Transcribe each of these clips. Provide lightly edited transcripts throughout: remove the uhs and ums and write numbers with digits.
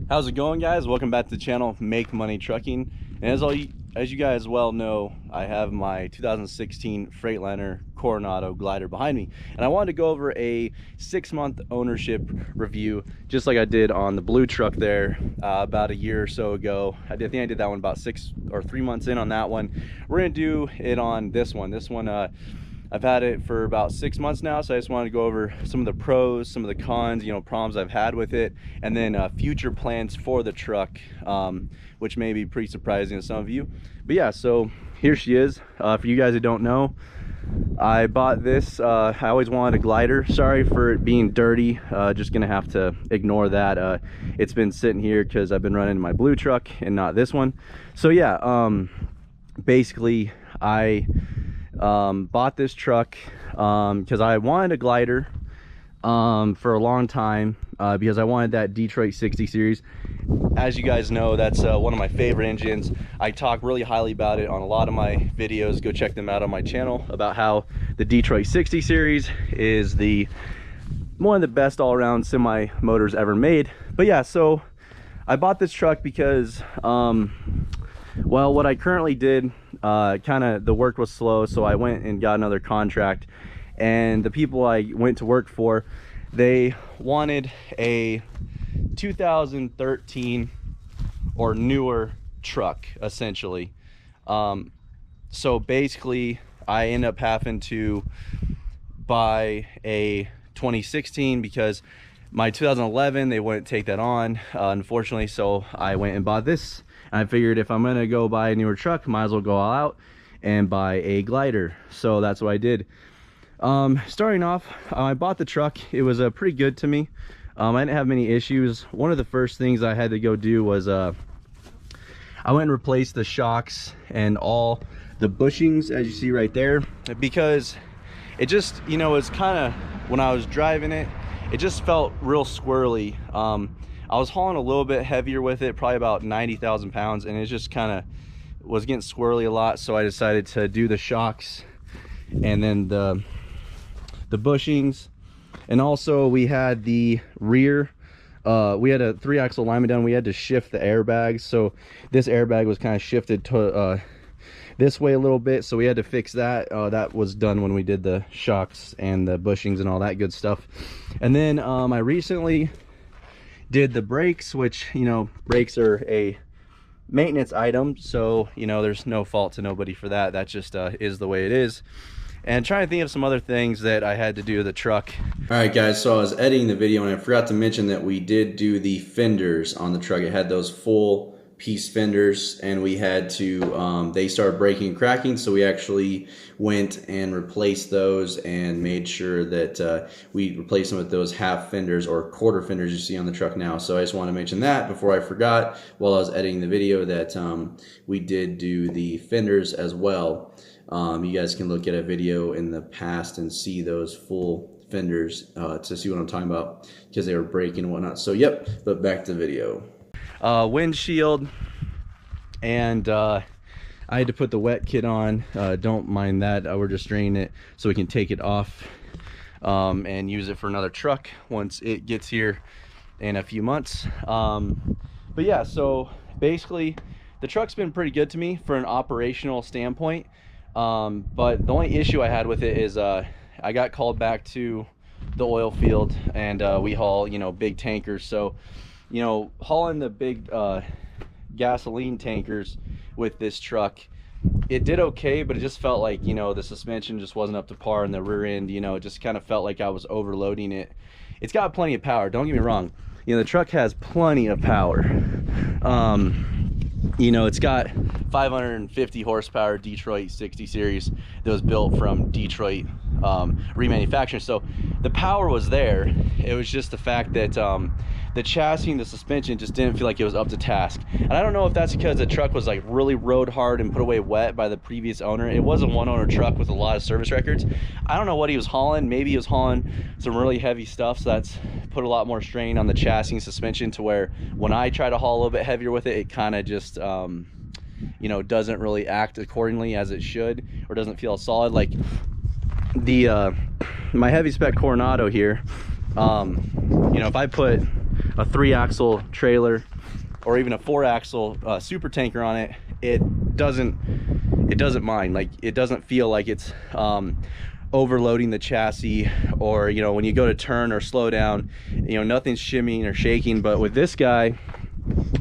How's it going, guys? Welcome back to the channel, Make Money Trucking. And as you guys well know, I have my 2016 Freightliner Coronado Glider behind me, and I wanted to go over a 6-month ownership review, just like I did on the blue truck there about a year or so ago. I think I did that one about 6 or 3 months in on that one. We're gonna do it on this one. I've had it for about 6 months now, so I just wanted to go over some of the pros, some of the cons, problems I've had with it, and then future plans for the truck, which may be pretty surprising to some of you. But yeah, so here she is. For you guys who don't know, I bought this. I always wanted a glider. Sorry for it being dirty. Just gonna have to ignore that. It's been sitting here because I've been running my blue truck and not this one. So yeah, basically I bought this truck because I wanted a glider for a long time, because I wanted that Detroit 60 series. As you guys know, that's one of my favorite engines. I talk really highly about it on a lot of my videos. Go check them out on my channel about how the Detroit 60 series is one of the best all-around semi motors ever made. But yeah, so I bought this truck because well, what I currently did, the work was slow, so I went and got another contract, and the people I went to work for, they wanted a 2013 or newer truck, essentially. So basically I end up having to buy a 2016 because my 2011 they wouldn't take that on, unfortunately, so I went and bought this. I figured if I'm gonna go buy a newer truck, might as well go all out and buy a glider. So that's what I did. Starting off, I bought the truck. It was pretty good to me. I didn't have many issues. One of the first things I had to go do was I went and replaced the shocks and all the bushings, as you see right there, because it just, it's kind of, when I was driving it, it just felt real squirrely. I was hauling a little bit heavier with it, probably about 90,000 pounds, and it just kind of was getting squirrely a lot. So I decided to do the shocks and then the bushings. And also we had the rear, we had a 3-axle alignment done. We had to shift the airbags, so this airbag was kind of shifted to this way a little bit, so we had to fix that. That was done when we did the shocks and the bushings and all that good stuff. And then I recently did the brakes, which, brakes are a maintenance item, so there's no fault to nobody for that. That just is the way it is. And trying to think of some other things that I had to do to the truck. All right, guys, so I was editing the video and I forgot to mention that we did do the fenders on the truck. It had those full piece fenders, and we had to they started breaking and cracking, so we actually went and replaced those and made sure that we replaced them with those half fenders or quarter fenders you see on the truck now. So I just want to mention that before I forgot while I was editing the video, that we did do the fenders as well. You guys can look at a video in the past and see those full fenders to see what I'm talking about, because they were breaking and whatnot. So yep, but back to the video. Windshield, and I had to put the wet kit on. Don't mind that. We're just draining it so we can take it off and use it for another truck once it gets here in a few months. But yeah, so basically the truck's been pretty good to me for an operational standpoint, but the only issue I had with it is I got called back to the oil field, and we haul big tankers. So hauling the big gasoline tankers with this truck, it did okay, but it just felt like the suspension just wasn't up to par, in the rear end, it just kind of felt like I was overloading it. It's got plenty of power, don't get me wrong, the truck has plenty of power. It's got 550 horsepower Detroit 60 series that was built from Detroit remanufacturing, so the power was there. It was just the fact that the chassis and the suspension just didn't feel like it was up to task. And I don't know if that's because the truck was like really rode hard and put away wet by the previous owner. It was a one-owner truck with a lot of service records. I don't know what he was hauling. Maybe he was hauling some really heavy stuff, so that's put a lot more strain on the chassis and suspension, to where when I try to haul a little bit heavier with it, it kind of just doesn't really act accordingly as it should, or doesn't feel solid. Like the my heavy spec Coronado here, if I put a 3-axle trailer or even a 4-axle super tanker on it, it doesn't mind. Like, it doesn't feel like it's overloading the chassis, or, you know, when you go to turn or slow down, you know, nothing's shimmying or shaking. But with this guy,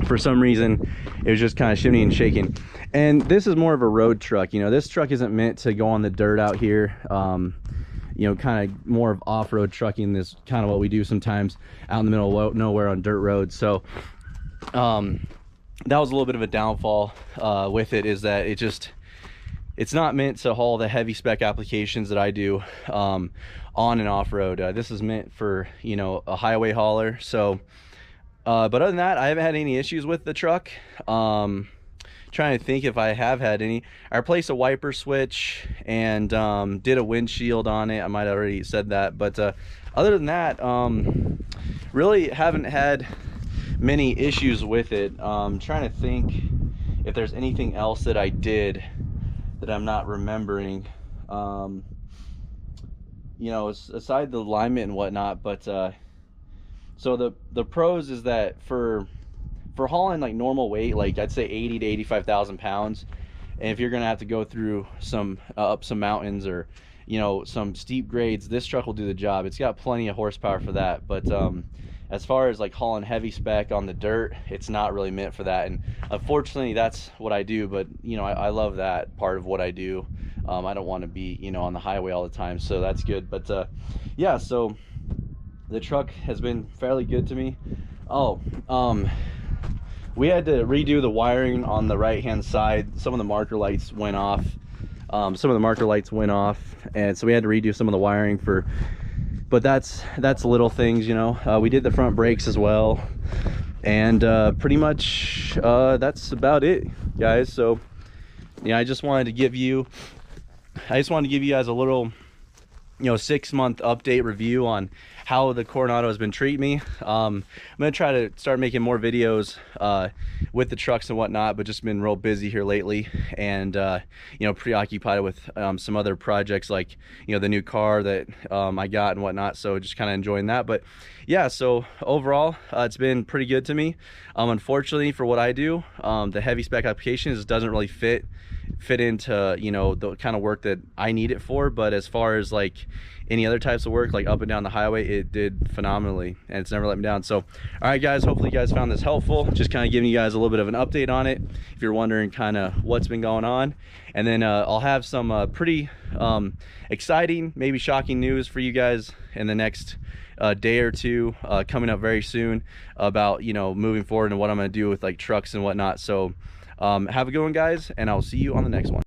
for some reason, it was just kind of shimmying and shaking. And this is more of a road truck. You know, this truck isn't meant to go on the dirt out here. You know, kind of more of off-road trucking. This kind of what we do sometimes out in the middle of nowhere on dirt roads. So that was a little bit of a downfall with it, is that it's not meant to haul the heavy spec applications that I do on and off-road. This is meant for, you know, a highway hauler. So but other than that, I haven't had any issues with the truck. Trying to think if I have had any. I replaced a wiper switch and did a windshield on it. I might have already said that, but other than that, really haven't had many issues with it. Trying to think if there's anything else that I did that I'm not remembering. You know, aside the alignment and whatnot. But so the pros is that for hauling like normal weight, like I'd say 80 to 85,000 pounds, and if you're gonna have to go through some up some mountains or, you know, some steep grades, this truck will do the job. It's got plenty of horsepower for that. But as far as like hauling heavy spec on the dirt, it's not really meant for that. And unfortunately, that's what I do. But, you know, I love that part of what I do. I don't want to be, you know, on the highway all the time, so that's good. But yeah, so the truck has been fairly good to me. We had to redo the wiring on the right hand side. Some of the marker lights went off. And so we had to redo some of the wiring but that's little things, you know. We did the front brakes as well, and pretty much that's about it, guys. So yeah, I just wanted to give you guys a little, you know, 6-month update review on how the Coronado has been treating me. I'm gonna try to start making more videos with the trucks and whatnot, but just been real busy here lately, and you know, preoccupied with some other projects, like, you know, the new car that I got and whatnot. So just kind of enjoying that. But yeah, so overall it's been pretty good to me. Unfortunately, for what I do, the heavy spec applications doesn't really fit into, you know, the kind of work that I need it for. But as far as like any other types of work, like up and down the highway, it did phenomenally, and it's never let me down. So all right, guys, hopefully you guys found this helpful. Just kind of giving you guys a little bit of an update on it, if you're wondering kind of what's been going on. And then I'll have some pretty exciting, maybe shocking news for you guys in the next day or two, coming up very soon, about, you know, moving forward and what I'm going to do with like trucks and whatnot. So have a good one, guys, and I'll see you on the next one.